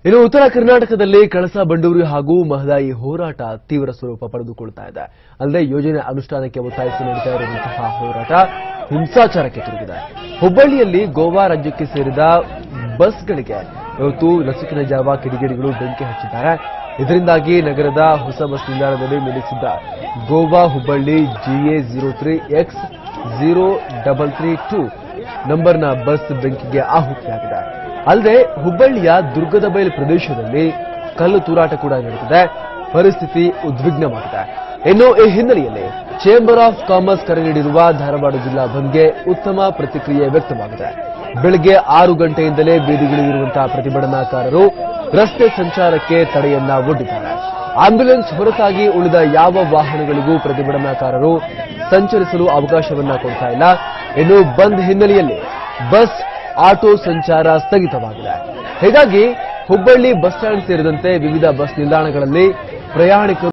ಇನ್ನು ಉತ್ತರ ಕರ್ನಾಟಕದಲ್ಲಿ ಕಳಸಾ ಬಂಡೂರಿ ಹಾಗೂ ಮಹದಾಯಿ ಹೋರಾಟ ತೀವ್ರ ಸ್ವರೂಪ ಪಡೆದುಕೊಳ್ತಾ ಇದೆ. ಅಲ್ಲದೆ ಯೋಜನೆ ಅನುಷ್ಠಾನಕ್ಕೆ ಒತ್ತಾಯಿಸಿ ನಡೀತಾ ಇರುವಂತಹ ಹೋರಾಟ ಹಿಂಸಾಚಾರಕ್ಕೆ ತಿರುಗಿದೆ. ಹುಬ್ಬಳ್ಳಿಯಲ್ಲಿ ಗೋವಾ ರಾಜ್ಯಕ್ಕೆ ಸೇರಿದ ಬಸ್ಗಳಿಗೆ ಇವತ್ತು ನಸುಕಿನ ಜಾವ ಕಿಡಿಗೇಡಿಗಳು ಬೆಂಕಿ ಹಚ್ಚಿದ್ದಾರೆ. ಇದರಿಂದಾಗಿ ನಗರದ ಹೊಸ ಬಸ್ ನಿಲ್ದಾಣದಲ್ಲಿ ನಿಲ್ಲಿಸಿದ್ದ ಗೋವಾ ಹುಬ್ಬಳ್ಳಿ GA03X0332 ನಂಬರ್ನ ಬಸ್ ಬೆಂಕಿಗೆ ಆಹುತಿಯಾಗಿದೆ. ಅಲ್ಲದೆ ಹುಬ್ಬಳ್ಳಿಯ ದುರ್ಗದ ಬೈಲ್ ಪ್ರದೇಶದಲ್ಲಿ ಕಲ್ಲು ತೂರಾಟ ಕೂಡ ನಡೆದಿದೆ. ಪರಿಸ್ಥಿತಿ ಉದ್ವಿಗ್ನವಾಗಿದೆ. ಇನ್ನು ಈ ಹಿನ್ನೆಲೆಯಲ್ಲಿ ಚೇಂಬರ್ ಆಫ್ ಕಾಮರ್ಸ್ ಕರೆ ನೀಡಿರುವ ಧಾರವಾಡ ಜಿಲ್ಲಾ ಬಂದ್ಗೆ ಉತ್ತಮ ಪ್ರತಿಕ್ರಿಯೆ ವ್ಯಕ್ತವಾಗಿದೆ. ಬೆಳಗ್ಗೆ 6 ಗಂಟೆಯಿಂದಲೇ ಬೀದಿಗಿಳಿದಿರುವಂತಹ ಪ್ರತಿಭಟನಾಕಾರರು ರಸ್ತೆ ಸಂಚಾರಕ್ಕೆ ತಡೆಯನ್ನ ಒಡ್ಡಿದ್ದಾರೆ. ಆಂಬ್ಯುಲೆನ್ಸ್ ಹೊರತಾಗಿ ಉಳಿದ ಯಾವ ವಾಹನಗಳಿಗೂ ಪ್ರತಿಭಟನಾಕಾರರು ಸಂಚರಿಸಲು ಅವಕಾಶವನ್ನ ಕೊಡ್ತಾ ಇಲ್ಲ. ಇನ್ನು ಬಂದ್ ಹಿನ್ನೆಲೆಯಲ್ಲಿ ಬಸ್, ಆಟೋ ಸಂಚಾರ ಸ್ಥಗಿತವಾಗಿದೆ. ಹೀಗಾಗಿ ಹುಬ್ಬಳ್ಳಿ ಬಸ್ ಸ್ಟ್ಯಾಂಡ್ ಸೇರಿದಂತೆ ವಿವಿಧ ಬಸ್ ನಿಲ್ದಾಣಗಳಲ್ಲಿ ಪ್ರಯಾಣಿಕರು